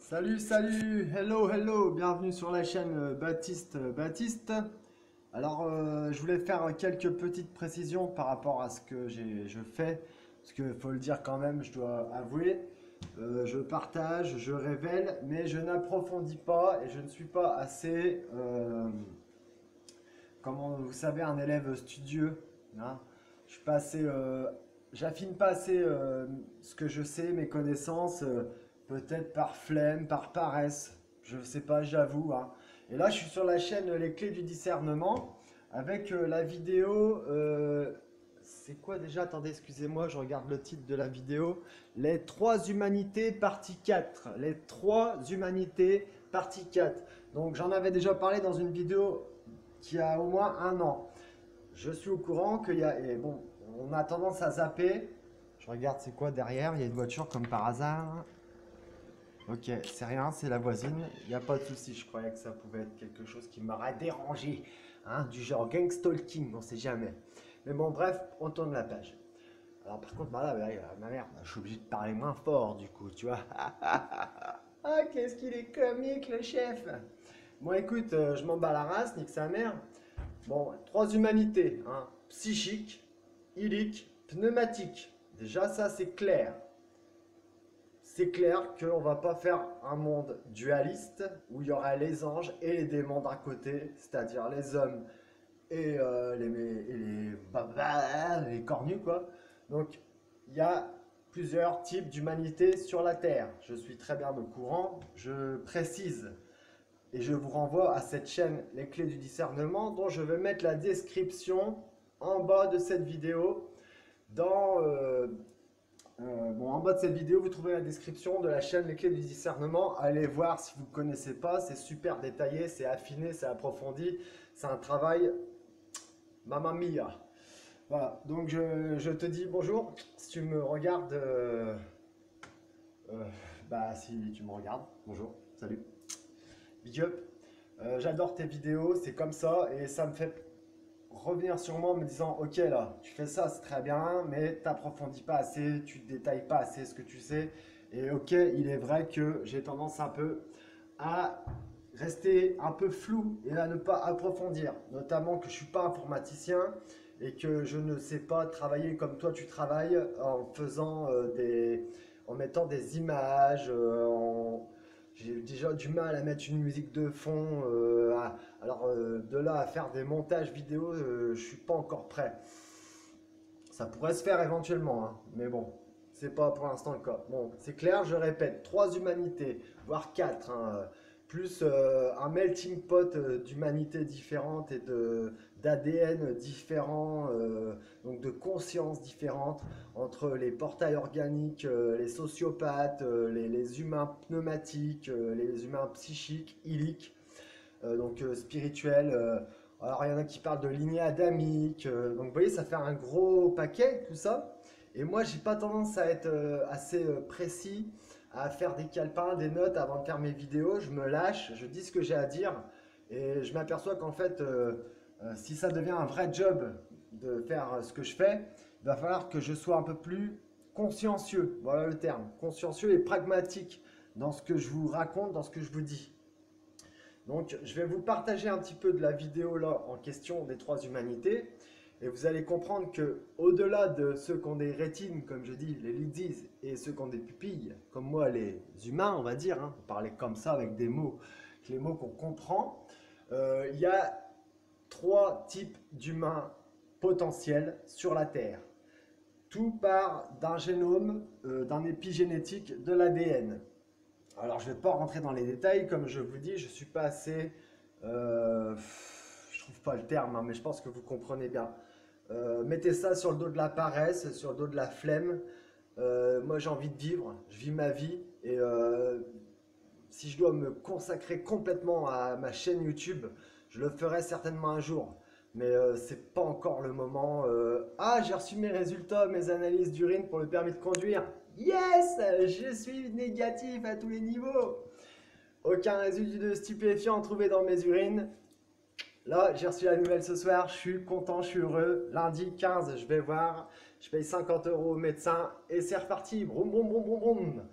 Salut, salut, hello, bienvenue sur la chaîne Baptiste. Alors, je voulais faire quelques petites précisions par rapport à ce que je fais, parce qu'il faut le dire quand même, je dois avouer, je partage, je révèle, mais je n'approfondis pas et je ne suis pas assez, comment vous savez, un élève studieux, hein. Je suis pas assez, j'affine pas assez ce que je sais, mes connaissances, peut-être par flemme, par paresse, je sais pas, j'avoue, hein. Et là, je suis sur la chaîne Les Clés du discernement avec la vidéo. C'est quoi déjà? Attendez, excusez-moi, je regarde le titre de la vidéo. Les trois humanités, partie 4. Les trois humanités, partie 4. Donc, j'en avais déjà parlé dans une vidéo qui a au moins un an. Je suis au courant qu'il y a. Et bon, on a tendance à zapper. Je regarde c'est quoi derrière. Il y a une voiture comme par hasard. Ok, c'est rien, c'est la voisine. Il n'y a pas de souci. Je croyais que ça pouvait être quelque chose qui m'aurait dérangé. Hein, du genre gangstalking, on sait jamais. Mais bon, bref, on tourne la page. Alors par contre, bah là, ma mère, je suis obligé de parler moins fort du coup, tu vois. Ah, qu'est-ce qu'il est comique le chef. Bon écoute, je m'en bats la race, nique sa mère. Bon, trois humanités, hein. Psychique, illique, pneumatique. Déjà, ça, c'est clair. C'est clair qu'on ne va pas faire un monde dualiste où il y aura les anges et les démons d'un côté, c'est-à-dire les hommes et les cornus, quoi. Donc, il y a plusieurs types d'humanité sur la Terre. Je suis très bien au courant. Je précise et je vous renvoie à cette chaîne Les Clés du discernement dont je vais mettre la description en bas de cette vidéo. En bas de cette vidéo, vous trouverez la description de la chaîne Les Clés du discernement. Allez voir si vous ne connaissez pas, c'est super détaillé, c'est affiné, c'est approfondi. C'est un travail mamma mia. Voilà, donc je te dis bonjour. Si tu me regardes, si tu me regardes, bonjour, salut. Big up. J'adore tes vidéos, c'est comme ça et ça me fait revenir sur moi en me disant ok là, tu fais ça, c'est très bien, mais t'approfondis pas assez, tu détailles pas assez ce que tu sais. Et ok, il est vrai que j'ai tendance un peu à rester un peu flou et à ne pas approfondir, notamment que je suis pas informaticien et que je ne sais pas travailler comme toi tu travailles en faisant en mettant des images, j'ai déjà du mal à mettre une musique de fond. De là à faire des montages vidéo, je suis pas encore prêt. Ça pourrait se faire éventuellement, hein, mais bon, c'est pas pour l'instant le cas. Bon, c'est clair, je répète, trois humanités, voire quatre, hein, plus un melting pot d'humanités différentes et d'ADN différents, donc de consciences différentes entre les portails organiques, les sociopathes, les humains pneumatiques, les humains psychiques, illiques, spirituels. Alors il y en a qui parlent de lignée adamique. Donc vous voyez, ça fait un gros paquet tout ça. Et moi, j'ai pas tendance à être assez précis, à faire des calepins, des notes avant de faire mes vidéos. Je me lâche, je dis ce que j'ai à dire. Et je m'aperçois qu'en fait, si ça devient un vrai job de faire ce que je fais, il va falloir que je sois un peu plus consciencieux. Voilà le terme. Consciencieux et pragmatique dans ce que je vous raconte, dans ce que je vous dis. Donc, je vais vous partager un petit peu de la vidéo là en question des trois humanités. Et vous allez comprendre que au-delà de ceux qui ont des rétines, comme je dis, les lidis, et ceux qui ont des pupilles, comme moi, les humains, on va dire, hein, parler comme ça avec des mots, les mots qu'on comprend, il y a trois types d'humains potentiels sur la Terre. Tout part d'un génome, d'un épigénétique, de l'ADN. Alors, je ne vais pas rentrer dans les détails, comme je vous dis, je ne suis pas assez. Je trouve pas le terme, hein, mais je pense que vous comprenez bien. Mettez ça sur le dos de la paresse, sur le dos de la flemme. Moi, j'ai envie de vivre, je vis ma vie, et si je dois me consacrer complètement à ma chaîne YouTube, je le ferai certainement un jour. Mais c'est pas encore le moment. Ah, j'ai reçu mes résultats, mes analyses d'urine pour le permis de conduire. Yes, je suis négatif à tous les niveaux. Aucun résidu de stupéfiant trouvé dans mes urines. Là, j'ai reçu la nouvelle ce soir, je suis content, je suis heureux. Lundi 15, je vais voir, je paye 50 € au médecin et c'est reparti. Broum, broum, broum, broum, broum.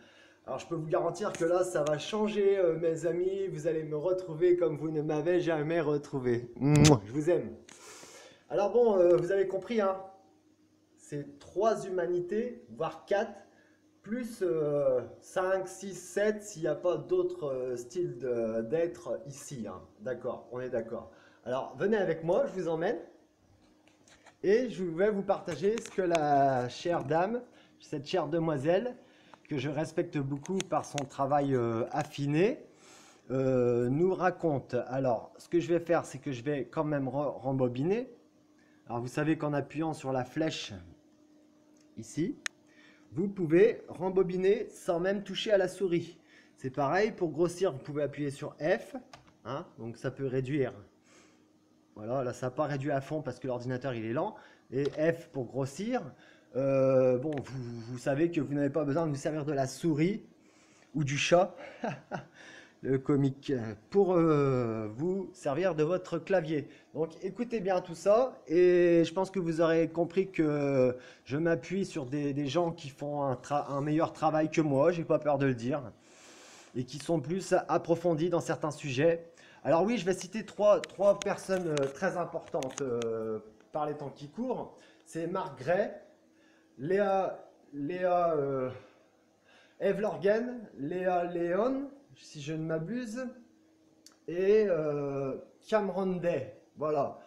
Alors je peux vous garantir que là, ça va changer, mes amis. Vous allez me retrouver comme vous ne m'avez jamais retrouvé. Mouah, je vous aime. Alors bon, vous avez compris, hein, c'est 3 humanités, voire 4, plus 5, 6, 7 s'il n'y a pas d'autres styles d'être ici, hein. D'accord, on est d'accord. Alors venez avec moi, je vous emmène. Et je vais vous partager ce que la chère dame, cette chère demoiselle, que je respecte beaucoup par son travail affiné, nous raconte. Alors, ce que je vais faire, c'est que je vais quand même rembobiner. Alors, vous savez qu'en appuyant sur la flèche ici, vous pouvez rembobiner sans même toucher à la souris. C'est pareil, pour grossir, vous pouvez appuyer sur F, hein, donc ça peut réduire. Voilà, là ça n'a pas réduit à fond parce que l'ordinateur il est lent. Et F pour grossir. Bon, vous savez que vous n'avez pas besoin de vous servir de la souris ou du chat, le comique, pour vous servir de votre clavier. Donc écoutez bien tout ça et je pense que vous aurez compris que je m'appuie sur des gens qui font un meilleur travail que moi, j'ai pas peur de le dire, et qui sont plus approfondis dans certains sujets. Alors oui, je vais citer trois personnes très importantes par les temps qui courent. C'est Mark Gray, Léa Eve Lorgen, Léa Léon, si je ne m'abuse, et Cameron Day. Voilà.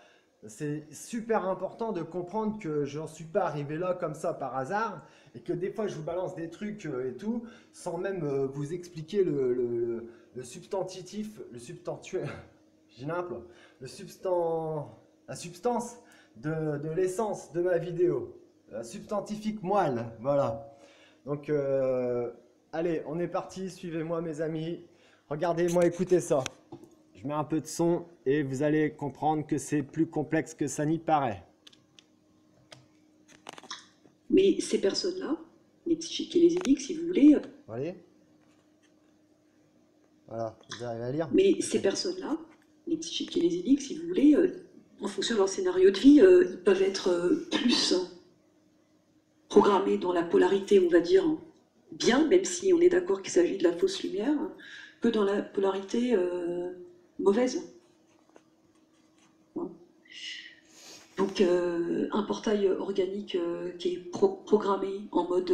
C'est super important de comprendre que je n'en suis pas arrivé là comme ça par hasard et que des fois je vous balance des trucs et tout sans même vous expliquer le substantitif, le substantuel, j'ai n'importe, la substance de l'essence de ma vidéo, la substantifique moelle, voilà. Donc allez, on est parti, suivez-moi mes amis, regardez-moi, écoutez ça. Je mets un peu de son et vous allez comprendre que c'est plus complexe que ça n'y paraît. Mais ces personnes-là, les psychiques et les énigmes, si vous voulez, Vous voyez? Voilà, vous arrivez à lire? mais ces personnes-là, les psychiques et les énigmes, si vous voulez, en fonction de leur scénario de vie, ils peuvent être plus programmés dans la polarité, on va dire, bien, même si on est d'accord qu'il s'agit de la fausse lumière, que dans la polarité mauvaise. Donc un portail organique qui est programmé en mode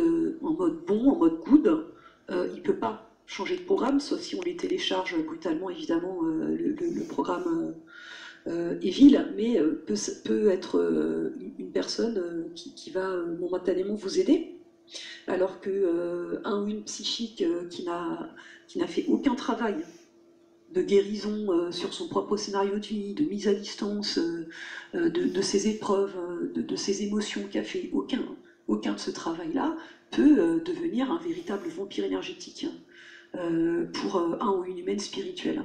bon, en mode good, il ne peut pas changer de programme, sauf si on les télécharge brutalement, évidemment, le programme est vil, mais peut être une personne qui va momentanément vous aider, alors que un ou une psychique qui n'a fait aucun travail de guérison sur son propre scénario de vie, de mise à distance de ses épreuves, de ses émotions, qui a fait aucun de ce travail-là, peut devenir un véritable vampire énergétique pour un ou une humaine spirituelle.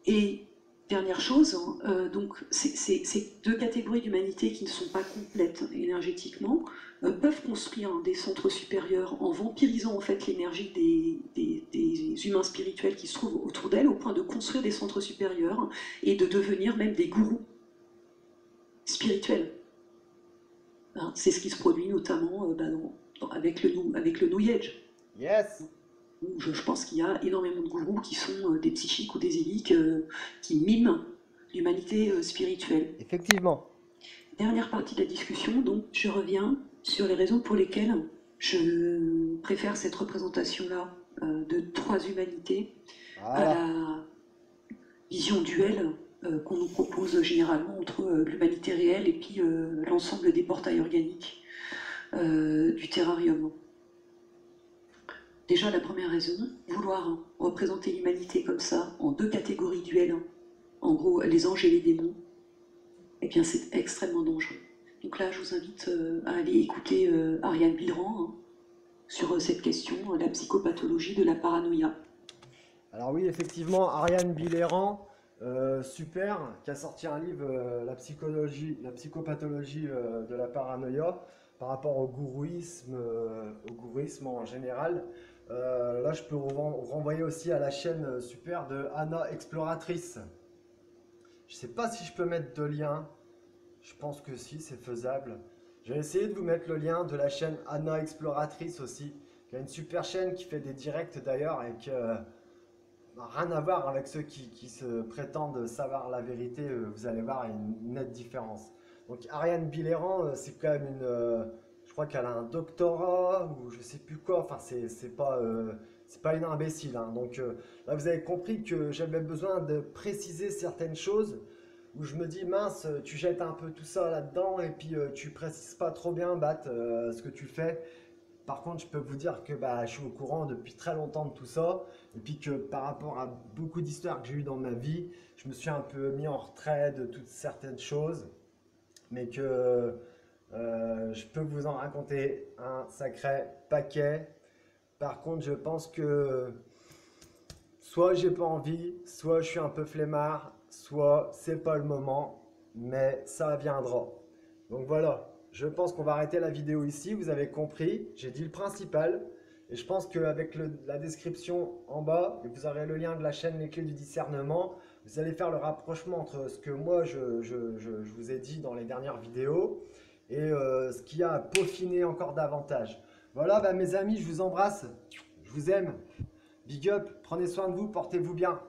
Et dernière chose, donc ces deux catégories d'humanité qui ne sont pas complètes énergétiquement peuvent construire des centres supérieurs en vampirisant en fait l'énergie des humains spirituels qui se trouvent autour d'elles, au point de construire des centres supérieurs et de devenir même des gourous spirituels. Hein, c'est ce qui se produit notamment avec le New Age. Yes! Je pense qu'il y a énormément de gourous qui sont des psychiques ou des élites qui miment l'humanité spirituelle. Effectivement. Dernière partie de la discussion, donc je reviens sur les raisons pour lesquelles je préfère cette représentation-là de 3 humanités à la vision duelle qu'on nous propose généralement entre l'humanité réelle et puis l'ensemble des portails organiques du terrarium. Déjà, la première raison, vouloir représenter l'humanité comme ça, en 2 catégories duelles, en gros les anges et les démons, eh bien c'est extrêmement dangereux. Donc là, je vous invite à aller écouter Ariane Bilran sur cette question, la psychopathologie de la paranoïa. Alors oui, effectivement, Ariane Bilran, super, qui a sorti un livre, la psychopathologie de la paranoïa, par rapport au gourouisme en général. Là, je peux vous renvoyer aussi à la chaîne super de Anna Exploratrice. Je ne sais pas si je peux mettre de lien. Je pense que si, c'est faisable. Je vais essayer de vous mettre le lien de la chaîne Anna Exploratrice aussi, qui a une super chaîne, qui fait des directs d'ailleurs, et qui n'a rien à voir avec ceux qui se prétendent savoir la vérité. Vous allez voir, il y a une nette différence. Donc Ariane Biléran, c'est quand même je crois qu'elle a un doctorat, ou je sais plus quoi, enfin c'est pas une imbécile, hein. Donc là vous avez compris que j'avais besoin de préciser certaines choses, où je me dis mince, tu jettes un peu tout ça là-dedans, et puis tu précises pas trop bien, Bat, ce que tu fais. Par contre, je peux vous dire que bah, je suis au courant depuis très longtemps de tout ça, et puis que par rapport à beaucoup d'histoires que j'ai eues dans ma vie, je me suis un peu mis en retrait de toutes certaines choses, mais que je peux vous en raconter un sacré paquet. Par contre, je pense que soit j'ai pas envie, soit je suis un peu flemmard, soit c'est pas le moment, mais ça viendra. Donc voilà, je pense qu'on va arrêter la vidéo ici. Vous avez compris, j'ai dit le principal. Et je pense qu'avec la description en bas, et vous aurez le lien de la chaîne Les Clés du Discernement, vous allez faire le rapprochement entre ce que moi je vous ai dit dans les dernières vidéos et ce qu'il y a à peaufiner encore davantage. Voilà, bah, mes amis, je vous embrasse, je vous aime. Big up, prenez soin de vous, portez-vous bien.